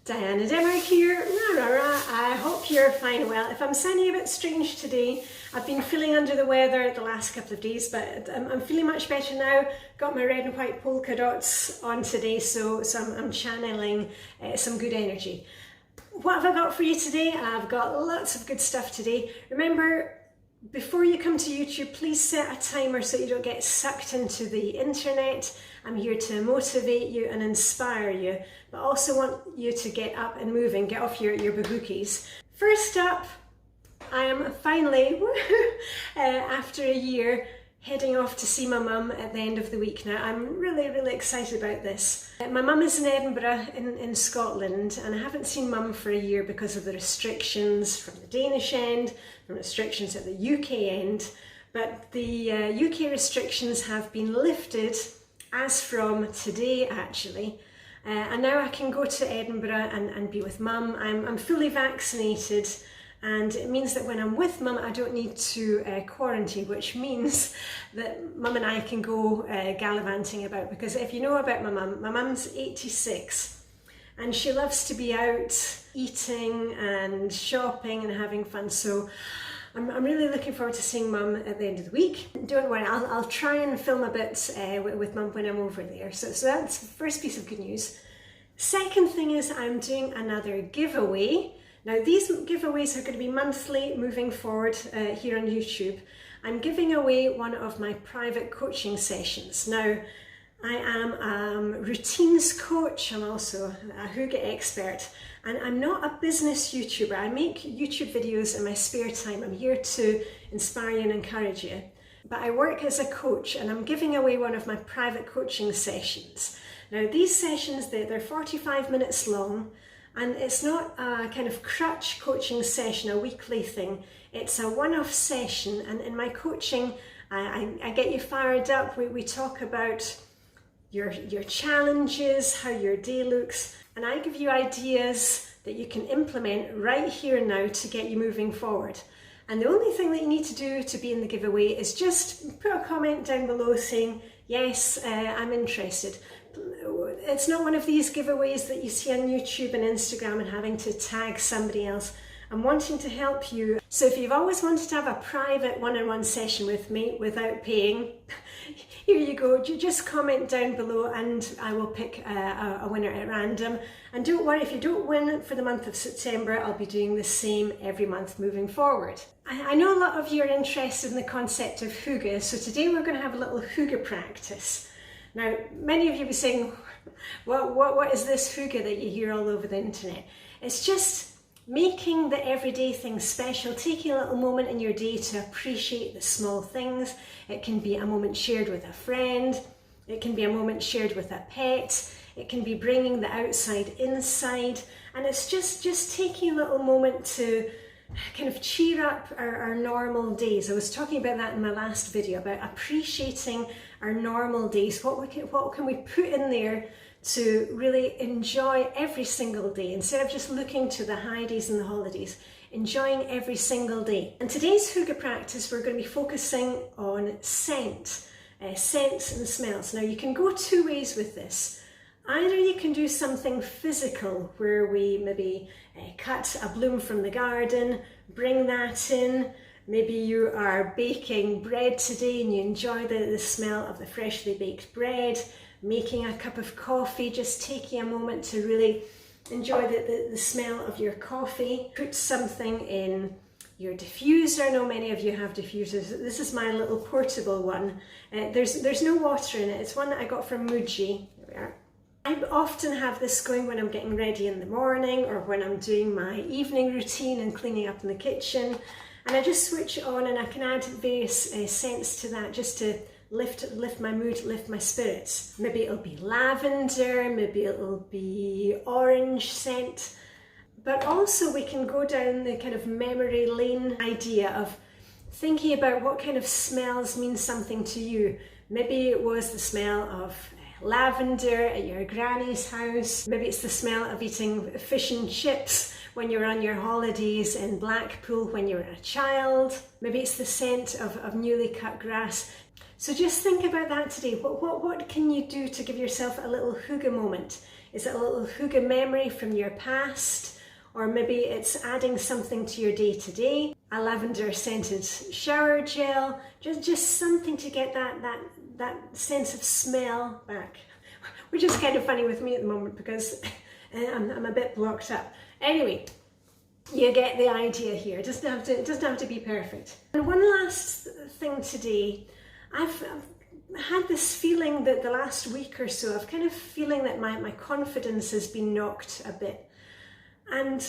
Diane, Edinburgh here. I hope you're fine. Well, if I'm sounding a bit strange today, I've been feeling under the weather the last couple of days, but I'm feeling much better now. Got my red and white polka dots on today, so I'm channeling some good energy. What have I got for you today? I've got lots of good stuff today. Remember, before you come to YouTube, please set a timer so you don't get sucked into the internet. I'm here to motivate you and inspire you, but also want you to get up and moving, get off your bahookies. First up, I am finally, after a year, heading off to see my mum at the end of the week now. I'm really excited about this. My mum is in Edinburgh in Scotland, and I haven't seen mum for a year because of the restrictions from the Danish end, from restrictions at the UK end, but the UK restrictions have been lifted as from today actually, and now I can go to Edinburgh and be with mum. I'm fully vaccinated, and it means that when I'm with mum I don't need to quarantine, which means that mum and I can go gallivanting about, because if you know about my mum's 86 and she loves to be out eating and shopping and having fun, so I'm really looking forward to seeing mum at the end of the week. Don't worry, I'll try and film a bit with mum when I'm over there. So that's the first piece of good news. Second thing is I'm doing another giveaway. Now these giveaways are going to be monthly moving forward here on YouTube. I'm giving away one of my private coaching sessions. Now I am a routines coach, I'm also a Hygge expert, and I'm not a business YouTuber. I make YouTube videos in my spare time. I'm here to inspire you and encourage you. But I work as a coach, and I'm giving away one of my private coaching sessions. Now these sessions, they're 45 minutes long, and it's not a kind of crutch coaching session, a weekly thing. It's a one-off session, and in my coaching, I get you fired up. We talk about your challenges, how your day looks, and I give you ideas that you can implement right here and now to get you moving forward. And the only thing that you need to do to be in the giveaway is just put a comment down below saying, yes, I'm interested. It's not one of these giveaways that you see on YouTube and Instagram and having to tag somebody else. I'm wanting to help you. So if you've always wanted to have a private one-on-one session with me without paying, here you go. Just comment down below and I will pick a winner at random. And don't worry, if you don't win for the month of September, I'll be doing the same every month moving forward. I know a lot of you are interested in the concept of Hygge, so today we're going to have a little Hygge practice. Now, many of you will be saying, what is this Hygge that you hear all over the internet? It's just making the everyday things special, taking a little moment in your day to appreciate the small things. It can be a moment shared with a friend, it can be a moment shared with a pet, it can be bringing the outside inside, and it's just taking a little moment to kind of cheer up our normal days. I was talking about that in my last video, about appreciating our normal days. What can we put in there to really enjoy every single day, instead of just looking to the high days and the holidays, enjoying every single day. In today's Hygge practice, we're going to be focusing on scents and smells. Now you can go two ways with this. Either you can do something physical, where we maybe cut a bloom from the garden, bring that in. Maybe you are baking bread today and you enjoy the smell of the freshly baked bread, making a cup of coffee, just taking a moment to really enjoy the smell of your coffee. Put something in your diffuser. I know many of you have diffusers. This is my little portable one. There's no water in it. It's one that I got from Muji. There we are. I often have this going when I'm getting ready in the morning, or when I'm doing my evening routine and cleaning up in the kitchen. And I just switch it on and I can add various scents to that, just to lift my mood, lift my spirits. Maybe it'll be lavender, maybe it'll be orange scent. But also we can go down the kind of memory lane idea of thinking about what kind of smells mean something to you. Maybe it was the smell of lavender at your granny's house. Maybe it's the smell of eating fish and chips when you're on your holidays in Blackpool when you were a child. Maybe it's the scent of newly cut grass. So just think about that today. What can you do to give yourself a little Hygge moment? Is it a little Hygge memory from your past? Or maybe it's adding something to your day-to-day, a lavender scented shower gel, just something to get that sense of smell back. Which is kind of funny with me at the moment because I'm a bit blocked up. Anyway, you get the idea here. It doesn't have to be perfect. And one last thing today, I've had this feeling that the last week or so, I've kind of feeling that my confidence has been knocked a bit. And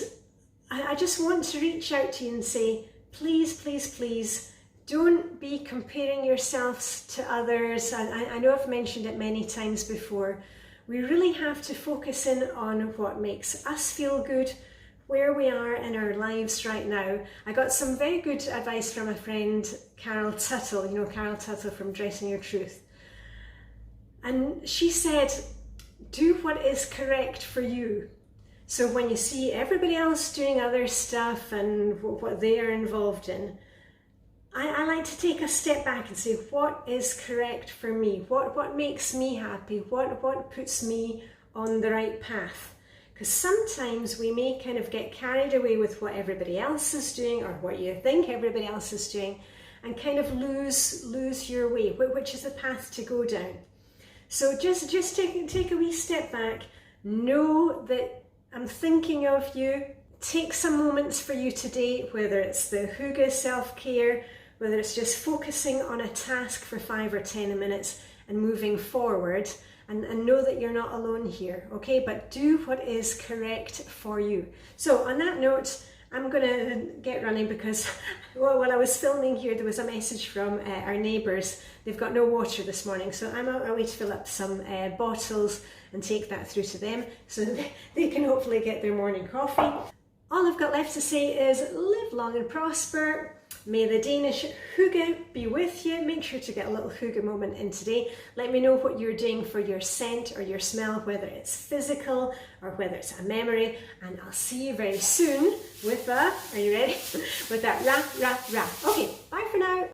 I just want to reach out to you and say, please, please, please, don't be comparing yourselves to others. I know I've mentioned it many times before. We really have to focus in on what makes us feel good, where we are in our lives right now. I got some very good advice from a friend, Carol Tuttle, you know Carol Tuttle from Dressing Your Truth. And she said, do what is correct for you. So when you see everybody else doing other stuff and what they are involved in, I like to take a step back and say, what is correct for me? What makes me happy? What puts me on the right path? Because sometimes we may kind of get carried away with what everybody else is doing or what you think everybody else is doing and kind of lose your way, which is the path to go down. So just take a wee step back, know that I'm thinking of you. Take some moments for you today, whether it's the Hygge self-care, whether it's just focusing on a task for 5 or 10 minutes and moving forward, and know that you're not alone here, okay? But do what is correct for you. So on that note, I'm gonna get running because while I was filming here, there was a message from our neighbours. They've got no water this morning, so I'm away to fill up some bottles and take that through to them so they can hopefully get their morning coffee. All I've got left to say is live long and prosper. May the Danish Hygge be with you. Make sure to get a little Hygge moment in today. Let me know what you're doing for your scent or your smell, whether it's physical or whether it's a memory. And I'll see you very soon with are you ready? With that rah, rah, rah. Okay, bye for now.